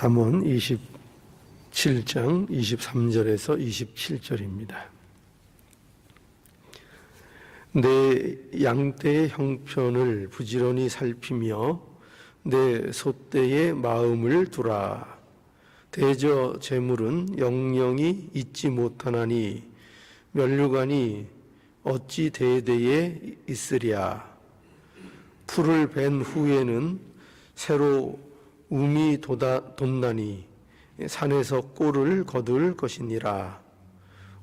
잠언 27장 23절에서 27절입니다. 내 양떼의 형편을 부지런히 살피며 내 소떼의 마음을 두라. 대저 재물은 영영이 잊지 못하나니 면류관이 어찌 대대에 있으랴. 풀을 벤 후에는 새로 움이 돋나니 산에서 꼴을 거둘 것이니라.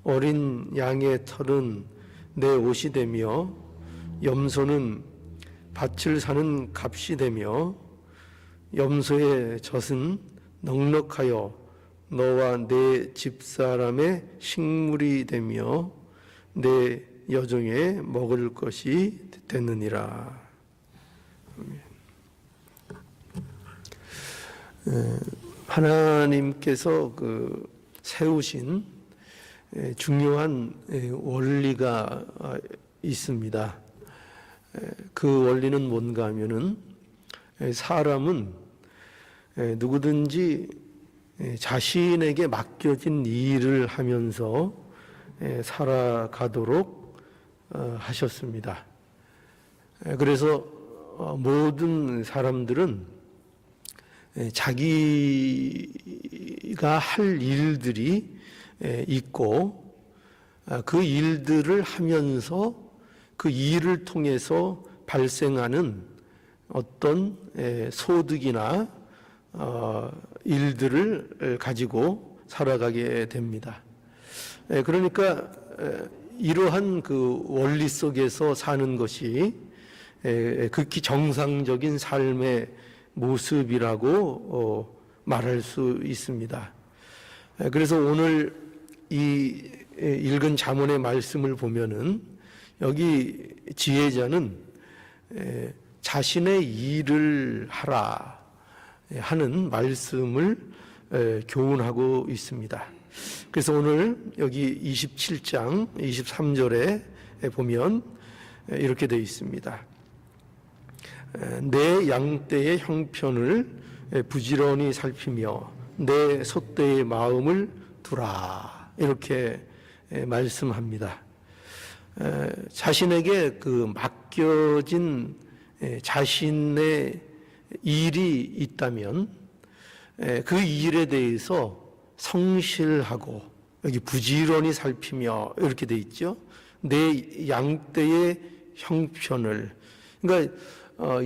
어린 양의 털은 내 옷이 되며 염소는 밭을 사는 값이 되며 염소의 젖은 넉넉하여 너와 내 집사람의 식물이 되며 내 여종의 먹을 것이 되느니라. 하나님께서 세우신 중요한 원리가 있습니다. 그 원리는 뭔가 하면은 사람은 누구든지 자신에게 맡겨진 일을 하면서 살아가도록 하셨습니다. 그래서 모든 사람들은 자기가 할 일들이 있고 그 일들을 하면서 그 일을 통해서 발생하는 어떤 소득이나 일들을 가지고 살아가게 됩니다. 그러니까 이러한 그 원리 속에서 사는 것이 극히 정상적인 삶의 모습이라고 말할 수 있습니다. 그래서 오늘 이 읽은 잠언의 말씀을 보면은 여기 지혜자는 자신의 일을 하라 하는 말씀을 교훈하고 있습니다. 그래서 오늘 여기 27장 23절에 보면 이렇게 되어 있습니다. 내 양떼의 형편을 부지런히 살피며 내 소떼의 마음을 두라. 이렇게 말씀합니다. 자신에게 그 맡겨진 자신의 일이 있다면 그 일에 대해서 성실하고, 여기 부지런히 살피며 이렇게 돼 있죠. 내 양떼의 형편을, 그러니까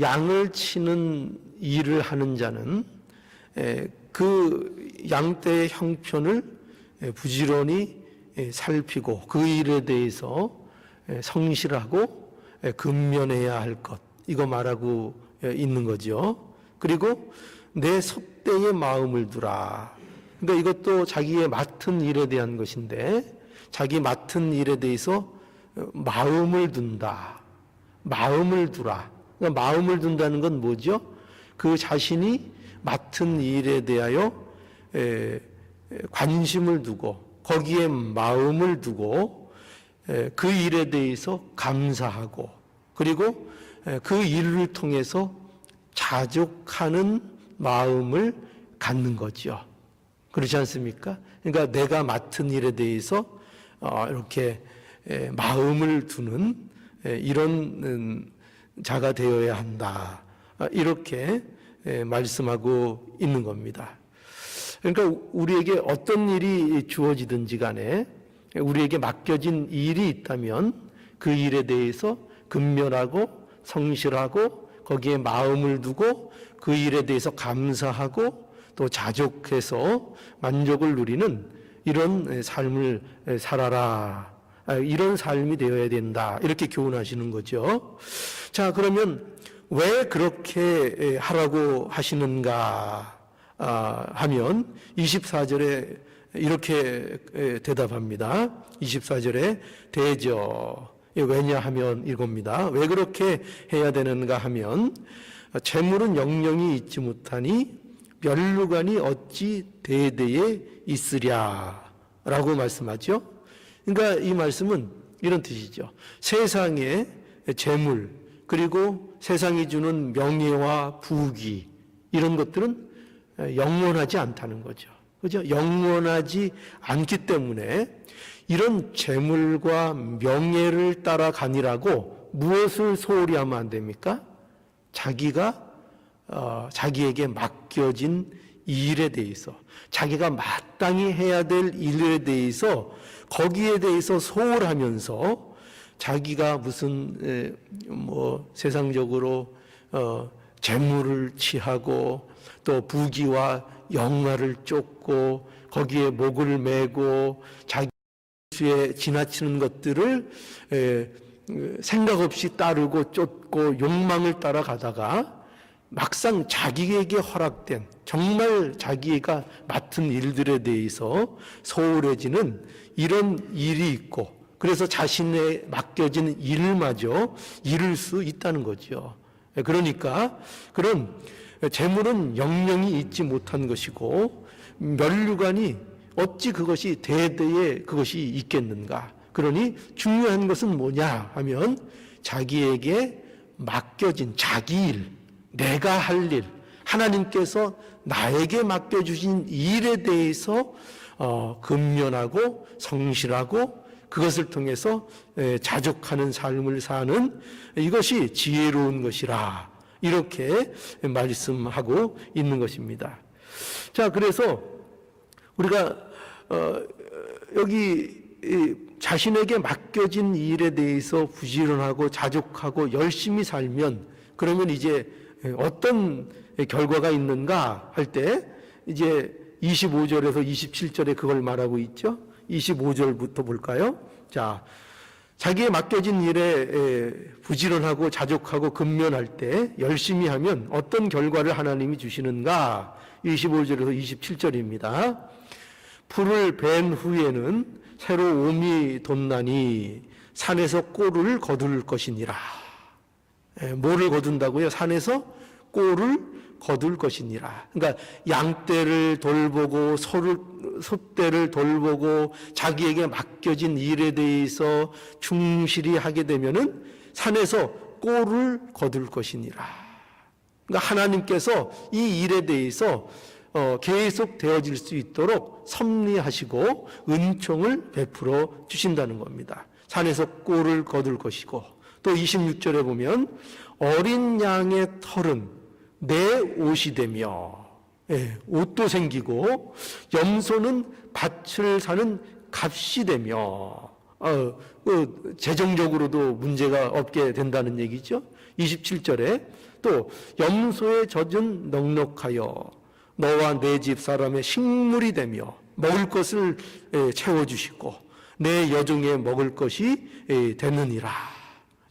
양을 치는 일을 하는 자는 그 양떼의 형편을 부지런히 살피고 그 일에 대해서 성실하고 근면해야 할 것, 이거 말하고 있는 거죠. 그리고 내 소떼의 마음을 두라. 그러니까 이것도 자기의 맡은 일에 대한 것인데, 자기 맡은 일에 대해서 마음을 둔다. 마음을 두라. 그러니까 마음을 둔다는 건 뭐죠? 그 자신이 맡은 일에 대하여 관심을 두고 거기에 마음을 두고 그 일에 대해서 감사하고, 그리고 그 일을 통해서 자족하는 마음을 갖는 거죠. 그렇지 않습니까? 그러니까 내가 맡은 일에 대해서 이렇게 마음을 두는 이런 자가 되어야 한다. 이렇게 말씀하고 있는 겁니다. 그러니까 우리에게 어떤 일이 주어지든지 간에 우리에게 맡겨진 일이 있다면 그 일에 대해서 근면하고 성실하고 거기에 마음을 두고 그 일에 대해서 감사하고 또 자족해서 만족을 누리는 이런 삶을 살아라. 이런 삶이 되어야 된다. 이렇게 교훈하시는 거죠. 자, 그러면 왜 그렇게 하라고 하시는가 하면 24절에 이렇게 대답합니다. 24절에 대저, 왜냐하면 이겁니다. 왜 그렇게 해야 되는가 하면 재물은 영영이 있지 못하니 면류관이 어찌 대대에 있으랴 라고 말씀하죠. 그러니까 이 말씀은 이런 뜻이죠. 세상의 재물, 그리고 세상이 주는 명예와 부귀, 이런 것들은 영원하지 않다는 거죠. 그죠? 영원하지 않기 때문에 이런 재물과 명예를 따라가니라고 무엇을 소홀히 하면 안 됩니까? 자기에게 맡겨진 일에 대해서, 자기가 마땅히 해야 될 일에 대해서, 거기에 대해서 소홀하면서 자기가 무슨 세상적으로 재물을 취하고 또 부귀와 영화를 쫓고 거기에 목을 매고 자기 수에 지나치는 것들을 생각 없이 따르고 쫓고 욕망을 따라가다가 막상 자기에게 허락된 정말 자기가 맡은 일들에 대해서 소홀해지는 이런 일이 있고, 그래서 자신의 맡겨진 일마저 잃을 수 있다는 거죠. 그러니까 그런 재물은 영영이 잊지 못한 것이고 면류관이 어찌 그것이 대대에 그것이 있겠는가. 그러니 중요한 것은 뭐냐 하면 자기에게 맡겨진 자기 일, 내가 할 일, 하나님께서 나에게 맡겨주신 일에 대해서 근면하고 성실하고 그것을 통해서 자족하는 삶을 사는 이것이 지혜로운 것이라, 이렇게 말씀하고 있는 것입니다. 자, 그래서 우리가 여기 자신에게 맡겨진 일에 대해서 부지런하고 자족하고 열심히 살면, 그러면 이제 어떤 결과가 있는가 할 때 이제 25절에서 27절에 그걸 말하고 있죠. 25절부터 볼까요? 자, 자기의 맡겨진 일에 부지런하고 자족하고 근면할 때 열심히 하면 어떤 결과를 하나님이 주시는가? 25절에서 27절입니다. 풀을 벤 후에는 새로 옴이 돋나니 산에서 꼴을 거둘 것이니라. 뭐를 거둔다고요? 산에서 꼴을 거둘 것이니라. 그러니까 양떼를 돌보고 소떼를 돌보고 자기에게 맡겨진 일에 대해서 충실히 하게 되면은 산에서 꼴을 거둘 것이니라. 그러니까 하나님께서 이 일에 대해서 계속 되어질 수 있도록 섭리하시고 은총을 베풀어 주신다는 겁니다. 산에서 꼴을 거둘 것이고, 또 26절에 보면 어린 양의 털은 내 옷이 되며, 옷도 생기고 염소는 밭을 사는 값이 되며, 재정적으로도 문제가 없게 된다는 얘기죠. 27절에 또 염소의 젖은 넉넉하여 너와 내 집 사람의 식물이 되며 먹을 것을 채워주시고 내 여종의 먹을 것이 되느니라,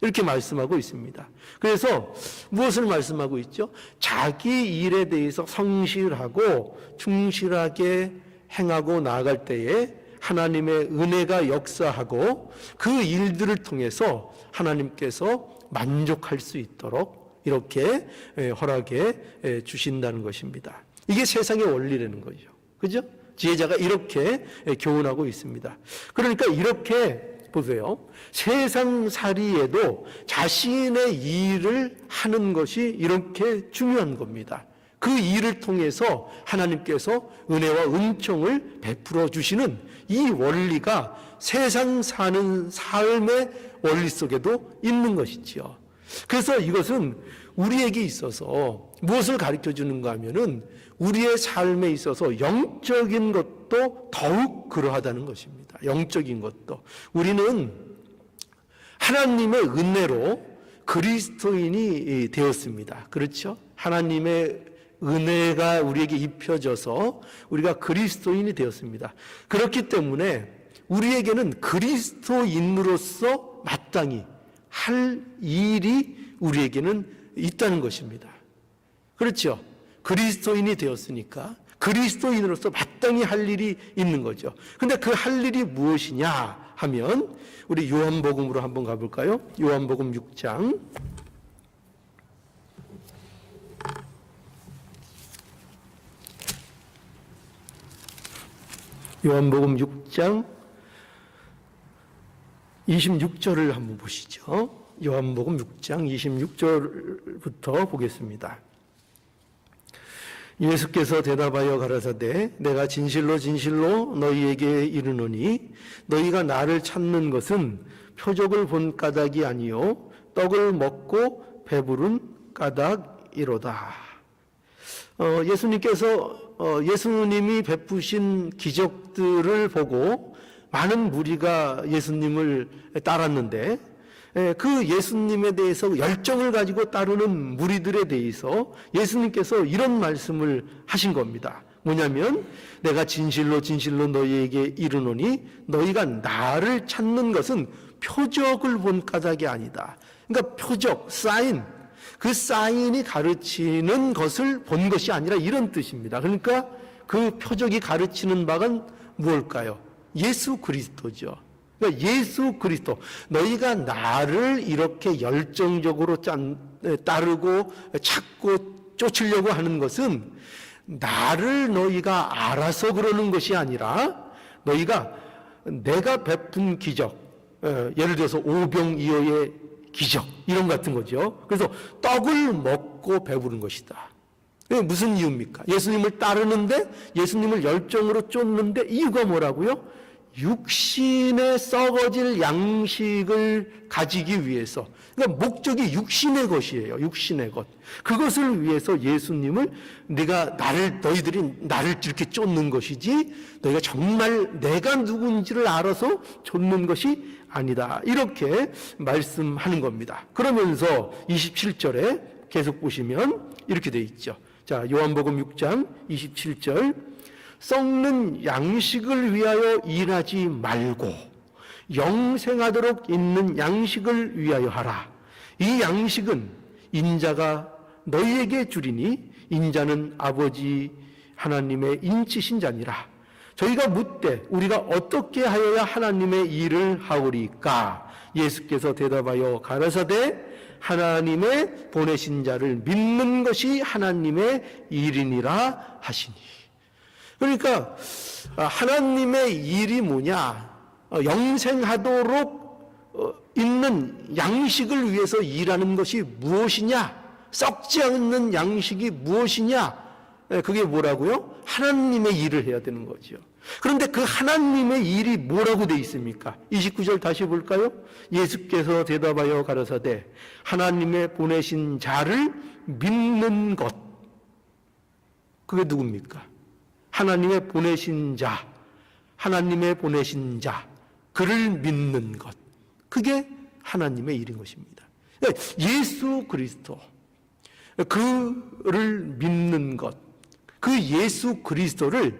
이렇게 말씀하고 있습니다. 그래서 무엇을 말씀하고 있죠? 자기 일에 대해서 성실하고 충실하게 행하고 나아갈 때에 하나님의 은혜가 역사하고 그 일들을 통해서 하나님께서 만족할 수 있도록 이렇게 허락해 주신다는 것입니다. 이게 세상의 원리라는 거죠. 그죠? 지혜자가 이렇게 교훈하고 있습니다. 그러니까 이렇게 보세요. 세상살이에도 자신의 일을 하는 것이 이렇게 중요한 겁니다. 그 일을 통해서 하나님께서 은혜와 은총을 베풀어 주시는 이 원리가 세상 사는 삶의 원리 속에도 있는 것이지요. 그래서 이것은 우리에게 있어서 무엇을 가르쳐 주는가 하면은 우리의 삶에 있어서 영적인 것도 더욱 그러하다는 것입니다. 영적인 것도. 우리는 하나님의 은혜로 그리스도인이 되었습니다. 그렇죠? 하나님의 은혜가 우리에게 입혀져서 우리가 그리스도인이 되었습니다. 그렇기 때문에 우리에게는 그리스도인으로서 마땅히 할 일이 우리에게는 있다는 것입니다. 그렇죠? 그리스도인이 되었으니까 그리스도인으로서 마땅히 할 일이 있는 거죠. 근데 그 할 일이 무엇이냐 하면 우리 요한복음으로 한번 가볼까요? 요한복음 6장. 요한복음 6장 26절을 한번 보시죠. 요한복음 6장 26절부터 보겠습니다. 예수께서 대답하여 가라사대 내가 진실로 진실로 너희에게 이르노니 너희가 나를 찾는 것은 표적을 본 까닭이 아니요 떡을 먹고 배부른 까닭이로다. 예수님이 베푸신 기적들을 보고 많은 무리가 예수님을 따랐는데 그 예수님에 대해서 열정을 가지고 따르는 무리들에 대해서 예수님께서 이런 말씀을 하신 겁니다. 뭐냐면 내가 진실로 진실로 너희에게 이르노니 너희가 나를 찾는 것은 표적을 본 까닭이 아니다. 그러니까 표적, 사인, 그 사인이 가르치는 것을 본 것이 아니라 이런 뜻입니다. 그러니까 그 표적이 가르치는 바가 무엇일까요? 예수 그리스도죠. 그러니까 예수 그리스도, 너희가 나를 이렇게 열정적으로 따르고 찾고 쫓으려고 하는 것은 나를 너희가 알아서 그러는 것이 아니라 너희가 내가 베푼 기적, 예를 들어서 오병이어의 기적 이런 같은 거죠. 그래서 떡을 먹고 배부른 것이다. 무슨 이유입니까? 예수님을 따르는데, 예수님을 열정으로 쫓는데 이유가 뭐라고요? 육신의 썩어질 양식을 가지기 위해서. 그러니까 목적이 육신의 것이에요. 육신의 것. 그것을 위해서 예수님을 너희들이 나를 이렇게 쫓는 것이지 너희가 정말 내가 누군지를 알아서 쫓는 것이 아니다. 이렇게 말씀하는 겁니다. 그러면서 27절에 계속 보시면 이렇게 되어 있죠. 자, 요한복음 6장 27절. 썩는 양식을 위하여 일하지 말고 영생하도록 있는 양식을 위하여 하라. 이 양식은 인자가 너희에게 주리니 인자는 아버지 하나님의 인치신 자니라. 저희가 묻되 우리가 어떻게 하여야 하나님의 일을 하오리까? 예수께서 대답하여 가라사대 하나님의 보내신 자를 믿는 것이 하나님의 일이니라 하시니. 그러니까 하나님의 일이 뭐냐? 영생하도록 있는 양식을 위해서 일하는 것이 무엇이냐? 썩지 않는 양식이 무엇이냐? 그게 뭐라고요? 하나님의 일을 해야 되는 거죠. 그런데 그 하나님의 일이 뭐라고 되어 있습니까? 29절 다시 볼까요? 예수께서 대답하여 가라사대 하나님의 보내신 자를 믿는 것. 그게 누굽니까? 하나님의 보내신 자, 하나님의 보내신 자, 그를 믿는 것. 그게 하나님의 일인 것입니다. 예수 그리스도, 그를 믿는 것, 그 예수 그리스도를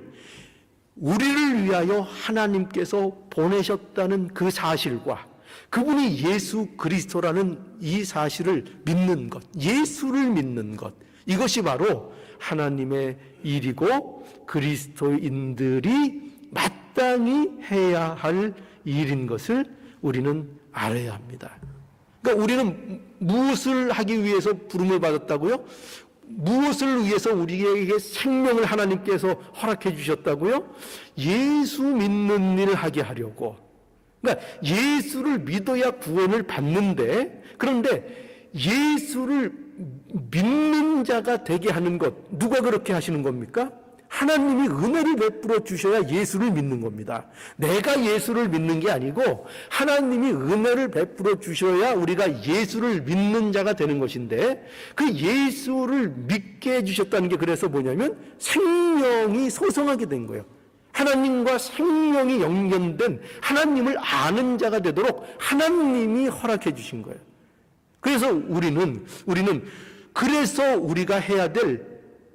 우리를 위하여 하나님께서 보내셨다는 그 사실과 그분이 예수 그리스도라는 이 사실을 믿는 것, 예수를 믿는 것, 이것이 바로 하나님의 일이고 그리스도인들이 마땅히 해야 할 일인 것을 우리는 알아야 합니다. 그러니까 우리는 무엇을 하기 위해서 부름을 받았다고요? 무엇을 위해서 우리에게 생명을 하나님께서 허락해 주셨다고요? 예수 믿는 일을 하게 하려고. 그러니까 예수를 믿어야 구원을 받는데, 그런데 예수를 믿는 자가 되게 하는 것, 누가 그렇게 하시는 겁니까? 하나님이 은혜를 베풀어 주셔야 예수를 믿는 겁니다. 내가 예수를 믿는 게 아니고 하나님이 은혜를 베풀어 주셔야 우리가 예수를 믿는 자가 되는 것인데, 그 예수를 믿게 해주셨다는 게 그래서 뭐냐면 생명이 소성하게 된 거예요. 하나님과 생명이 연결된 하나님을 아는 자가 되도록 하나님이 허락해 주신 거예요. 그래서 우리는 그래서 우리가 해야 될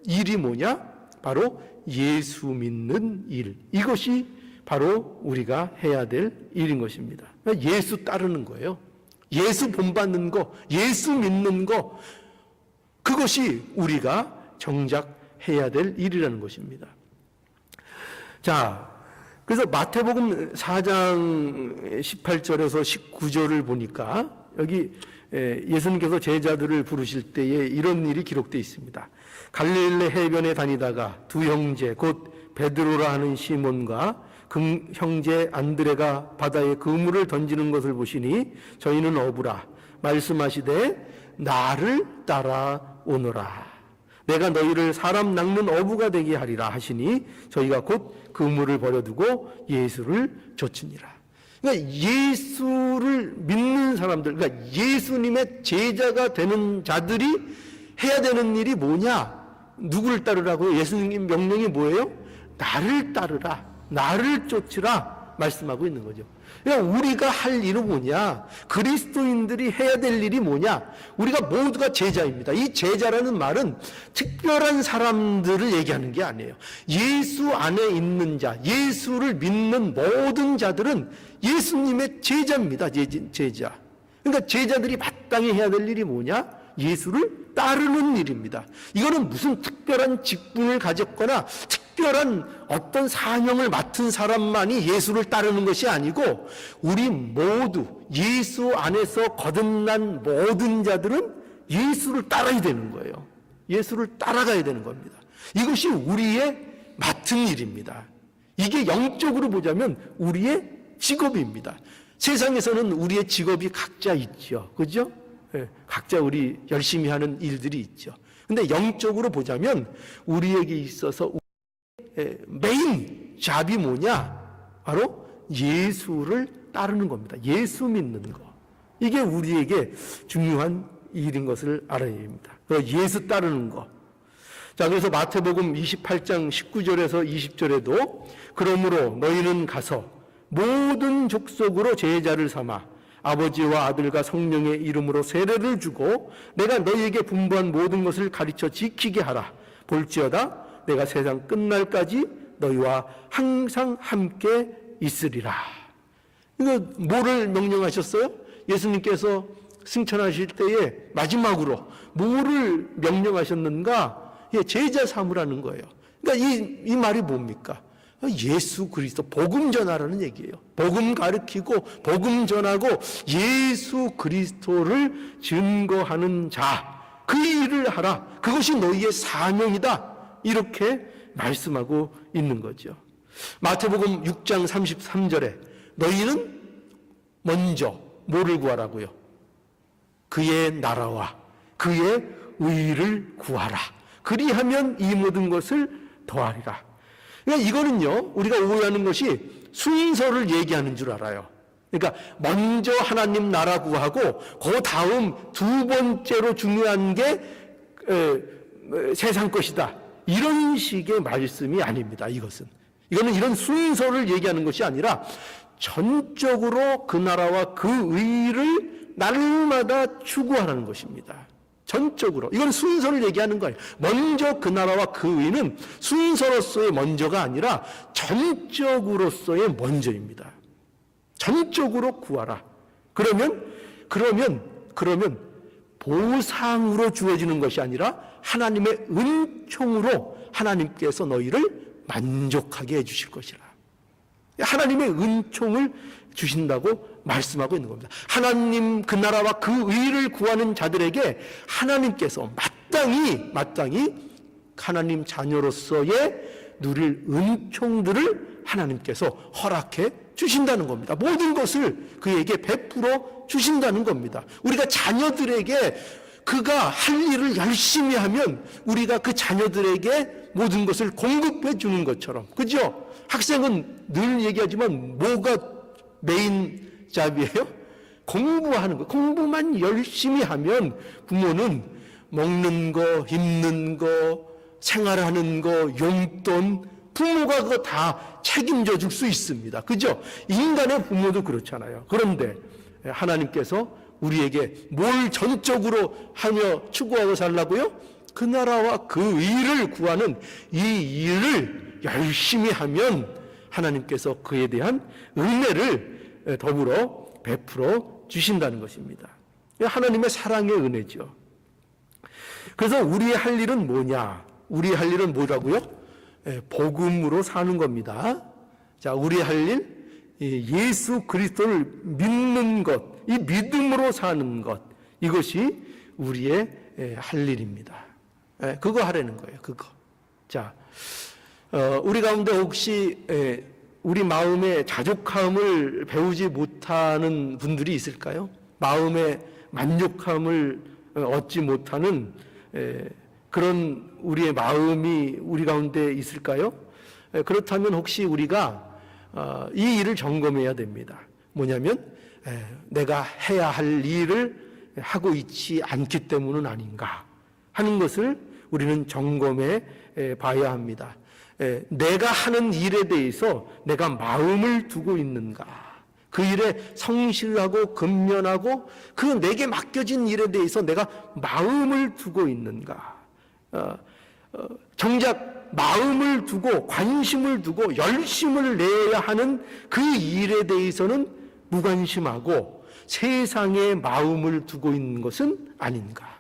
일이 뭐냐? 바로 예수 믿는 일. 이것이 바로 우리가 해야 될 일인 것입니다. 예수 따르는 거예요. 예수 본받는 거, 예수 믿는 거, 그것이 우리가 정작 해야 될 일이라는 것입니다. 자, 그래서 마태복음 4장 18절에서 19절을 보니까 여기 예수님께서 제자들을 부르실 때에 이런 일이 기록되어 있습니다. 갈릴리 해변에 다니다가 두 형제 곧 베드로라 하는 시몬과 그 형제 안드레가 바다에 그물을 던지는 것을 보시니 저희는 어부라 말씀하시되 나를 따라오너라. 내가 너희를 사람 낚는 어부가 되게 하리라 하시니 저희가 곧 그물을 버려두고 예수를 좇으니라. 그러니까 예수를 믿는 사람들, 그러니까 예수님의 제자가 되는 자들이 해야 되는 일이 뭐냐? 누구를 따르라고요? 예수님 명령이 뭐예요? 나를 따르라, 나를 쫓으라 말씀하고 있는 거죠. 그러니까 우리가 할 일은 뭐냐? 그리스도인들이 해야 될 일이 뭐냐? 우리가 모두가 제자입니다. 이 제자라는 말은 특별한 사람들을 얘기하는 게 아니에요. 예수 안에 있는 자, 예수를 믿는 모든 자들은 예수님의 제자입니다. 제자. 그러니까 제자들이 마땅히 해야 될 일이 뭐냐? 예수를 따르는 일입니다. 이거는 무슨 특별한 직분을 가졌거나 특별한 어떤 사명을 맡은 사람만이 예수를 따르는 것이 아니고 우리 모두 예수 안에서 거듭난 모든 자들은 예수를 따라야 되는 거예요. 예수를 따라가야 되는 겁니다. 이것이 우리의 맡은 일입니다. 이게 영적으로 보자면 우리의 직업입니다. 세상에서는 우리의 직업이 각자 있죠. 그죠? 각자 우리 열심히 하는 일들이 있죠. 근데 영적으로 보자면 우리에게 있어서 메인 잡이 뭐냐? 바로 예수를 따르는 겁니다. 예수 믿는 거. 이게 우리에게 중요한 일인 것을 알아야 됩니다. 예수 따르는 거. 자, 그래서 마태복음 28장 19절에서 20절에도 그러므로 너희는 가서 모든 족속으로 제자를 삼아 아버지와 아들과 성령의 이름으로 세례를 주고 내가 너희에게 분부한 모든 것을 가르쳐 지키게 하라. 볼지어다 내가 세상 끝날까지 너희와 항상 함께 있으리라. 이거 뭐를 명령하셨어요? 예수님께서 승천하실 때에 마지막으로 뭐를 명령하셨는가? 제자 삼으라는 거예요. 그러니까 이 말이 뭡니까? 예수 그리스도 복음 전하라는 얘기예요. 복음 가르치고 복음 전하고 예수 그리스도를 증거하는 자, 그 일을 하라. 그것이 너희의 사명이다. 이렇게 말씀하고 있는 거죠. 마태복음 6장 33절에 너희는 먼저 뭐를 구하라고요? 그의 나라와 그의 의를 구하라. 그리하면 이 모든 것을 더하리라. 그러니까 이거는요, 우리가 오해하는 것이 순서를 얘기하는 줄 알아요. 그러니까 먼저 하나님 나라 구하고 그 다음 두 번째로 중요한 게 세상 것이다. 이런 식의 말씀이 아닙니다. 이거는 이런 순서를 얘기하는 것이 아니라 전적으로 그 나라와 그 의를 날마다 추구하라는 것입니다. 전적으로. 이건 순서를 얘기하는 거예요. 먼저 그 나라와 그 의는 순서로서의 먼저가 아니라 전적으로서의 먼저입니다. 전적으로 구하라. 그러면 보상으로 주어지는 것이 아니라 하나님의 은총으로 하나님께서 너희를 만족하게 해주실 것이라. 하나님의 은총을 주신다고 말씀하고 있는 겁니다. 하나님 그 나라와 그 의를 구하는 자들에게 하나님께서 마땅히 하나님 자녀로서의 누릴 은총들을 하나님께서 허락해 주신다는 겁니다. 모든 것을 그에게 베풀어 주신다는 겁니다. 우리가 자녀들에게 그가 할 일을 열심히 하면 우리가 그 자녀들에게 모든 것을 공급해 주는 것처럼, 그죠? 학생은 늘 얘기하지만 뭐가 메인 잡이에요? 공부하는 거. 공부만 열심히 하면 부모는 먹는 거, 입는 거, 생활하는 거, 용돈, 부모가 그거 다 책임져 줄 수 있습니다. 그죠? 인간의 부모도 그렇잖아요. 그런데 하나님께서 우리에게 뭘 전적으로 하며 추구하고 살라고요? 그 나라와 그 의를 구하는 이 일을 열심히 하면 하나님께서 그에 대한 은혜를 더불어 베풀어 주신다는 것입니다. 하나님의 사랑의 은혜죠. 그래서 우리의 할 일은 뭐냐? 우리의 할 일은 뭐라고요? 복음으로 사는 겁니다. 자, 우리의 할 일, 예수 그리스도를 믿는 것, 이 믿음으로 사는 것, 이것이 우리의 할 일입니다. 그거 하라는 거예요. 그거. 자, 우리 가운데 혹시 우리 마음의 자족함을 배우지 못하는 분들이 있을까요? 마음의 만족함을 얻지 못하는 그런 우리의 마음이 우리 가운데 있을까요? 그렇다면 혹시 우리가 이 일을 점검해야 됩니다. 뭐냐면 내가 해야 할 일을 하고 있지 않기 때문은 아닌가 하는 것을 우리는 점검해 봐야 합니다. 내가 하는 일에 대해서 내가 마음을 두고 있는가, 그 일에 성실하고 근면하고 그 내게 맡겨진 일에 대해서 내가 마음을 두고 있는가. 정작 마음을 두고 관심을 두고 열심을 내야 하는 그 일에 대해서는 무관심하고 세상에 마음을 두고 있는 것은 아닌가.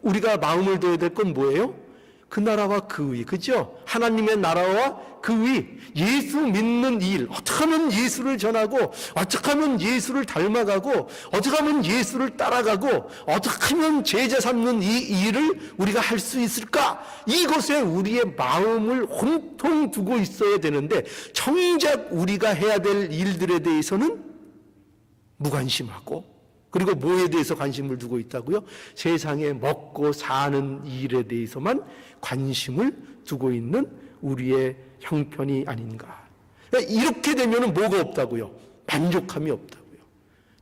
우리가 마음을 둬야 될 건 뭐예요? 그 나라와 그 의, 그죠? 하나님의 나라와 그 의, 예수 믿는 일, 어떻게 하면 예수를 전하고, 어떻게 하면 예수를 닮아가고, 어떻게 하면 예수를 따라가고, 어떻게 하면 제자 삼는 이 일을 우리가 할 수 있을까? 이것에 우리의 마음을 온통 두고 있어야 되는데, 정작 우리가 해야 될 일들에 대해서는 무관심하고, 그리고 뭐에 대해서 관심을 두고 있다고요? 세상에 먹고 사는 일에 대해서만 관심을 두고 있는 우리의 형편이 아닌가. 이렇게 되면 뭐가 없다고요? 만족함이 없다고요.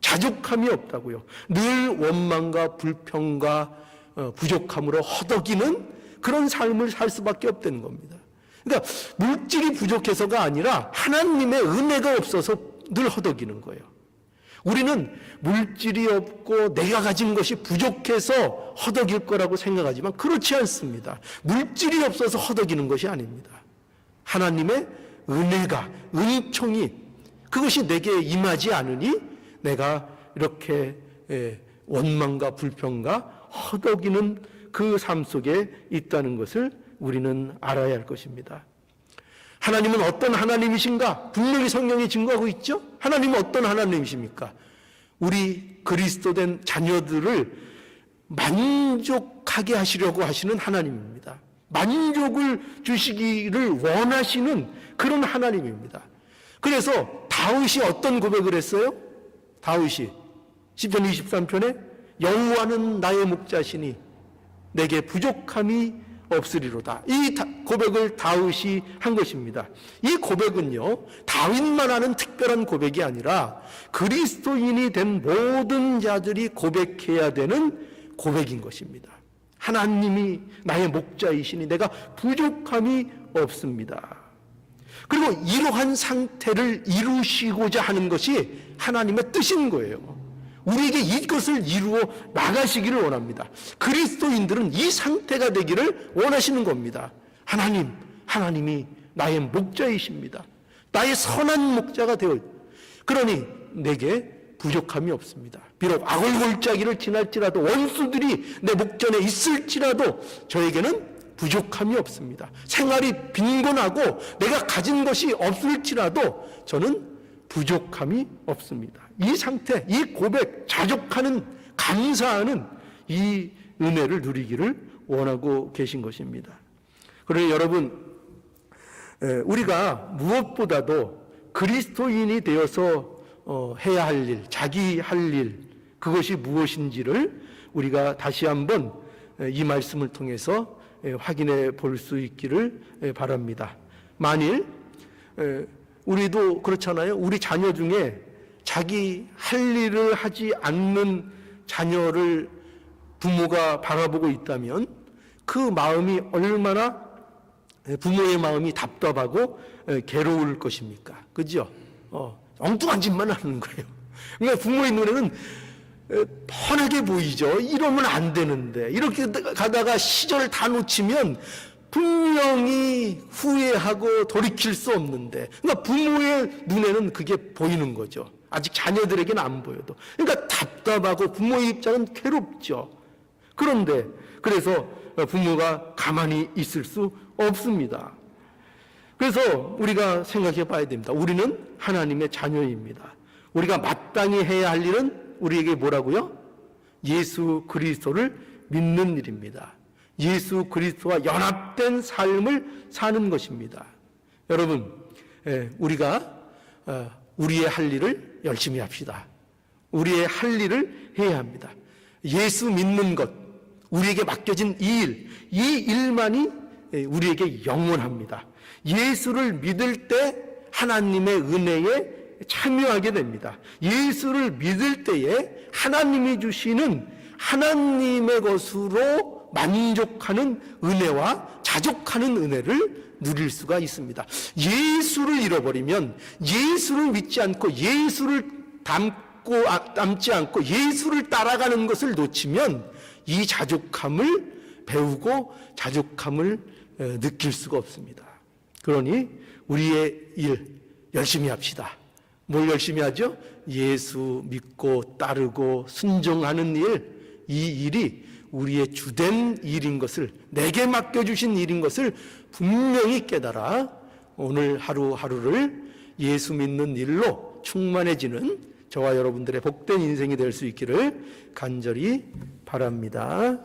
자족함이 없다고요. 늘 원망과 불평과 부족함으로 허덕이는 그런 삶을 살 수밖에 없다는 겁니다. 그러니까 물질이 부족해서가 아니라 하나님의 은혜가 없어서 늘 허덕이는 거예요. 우리는 물질이 없고 내가 가진 것이 부족해서 허덕일 거라고 생각하지만 그렇지 않습니다. 물질이 없어서 허덕이는 것이 아닙니다. 하나님의 은혜가, 은총이 그것이 내게 임하지 않으니 내가 이렇게 원망과 불평과 허덕이는 그 삶 속에 있다는 것을 우리는 알아야 할 것입니다. 하나님은 어떤 하나님이신가? 분명히 성경이 증거하고 있죠? 하나님은 어떤 하나님이십니까? 우리 그리스도된 자녀들을 만족하게 하시려고 하시는 하나님입니다. 만족을 주시기를 원하시는 그런 하나님입니다. 그래서 다윗이 어떤 고백을 했어요? 다윗이 시편 23편에 여호와는 나의 목자시니 내게 부족함이 없으리로다. 이 고백을 다윗이 한 것입니다. 이 고백은요, 다윗만 하는 특별한 고백이 아니라 그리스도인이 된 모든 자들이 고백해야 되는 고백인 것입니다. 하나님이 나의 목자이시니 내가 부족함이 없습니다. 그리고 이러한 상태를 이루시고자 하는 것이 하나님의 뜻인 거예요. 우리에게 이것을 이루어 나가시기를 원합니다. 그리스도인들은 이 상태가 되기를 원하시는 겁니다. 하나님이 나의 목자이십니다. 나의 선한 목자가 되어 그러니 내게 부족함이 없습니다. 비록 악을골짜기를 지날지라도 원수들이 내 목전에 있을지라도 저에게는 부족함이 없습니다. 생활이 빈곤하고 내가 가진 것이 없을지라도 저는 부족함이 없습니다. 이 상태, 이 고백, 자족하는, 감사하는 이 은혜를 누리기를 원하고 계신 것입니다. 그러니 여러분, 우리가 무엇보다도 그리스도인이 되어서 해야 할 일, 자기 할 일, 그것이 무엇인지를 우리가 다시 한번 이 말씀을 통해서 확인해 볼 수 있기를 바랍니다. 만일 우리도 그렇잖아요. 우리 자녀 중에 자기 할 일을 하지 않는 자녀를 부모가 바라보고 있다면 그 마음이 얼마나 부모의 마음이 답답하고 괴로울 것입니까? 그죠? 엉뚱한 짓만 하는 거예요. 그러니까 부모의 눈에는 뻔하게 보이죠. 이러면 안 되는데 이렇게 가다가 시절 다 놓치면 분명히 후회하고 돌이킬 수 없는데, 그러니까 부모의 눈에는 그게 보이는 거죠. 아직 자녀들에게는 안 보여도. 그러니까 답답하고 부모의 입장은 괴롭죠. 그런데 그래서 부모가 가만히 있을 수 없습니다. 그래서 우리가 생각해 봐야 됩니다. 우리는 하나님의 자녀입니다. 우리가 마땅히 해야 할 일은 우리에게 뭐라고요? 예수 그리스도를 믿는 일입니다. 예수 그리스도와 연합된 삶을 사는 것입니다. 여러분, 우리가 우리의 할 일을 열심히 합시다. 우리의 할 일을 해야 합니다. 예수 믿는 것, 우리에게 맡겨진 이 일만이 우리에게 영원합니다. 예수를 믿을 때 하나님의 은혜에 참여하게 됩니다. 예수를 믿을 때에 하나님이 주시는 하나님의 것으로 만족하는 은혜와 자족하는 은혜를 누릴 수가 있습니다. 예수를 잃어버리면, 예수를 믿지 않고 예수를 닮지 않고 예수를 따라가는 것을 놓치면 이 자족함을 배우고 자족함을 느낄 수가 없습니다. 그러니 우리의 일 열심히 합시다. 뭘 열심히 하죠? 예수 믿고 따르고 순종하는 일, 이 일이 우리의 주된 일인 것을, 내게 맡겨주신 일인 것을 분명히 깨달아 오늘 하루하루를 예수 믿는 일로 충만해지는 저와 여러분들의 복된 인생이 될 수 있기를 간절히 바랍니다.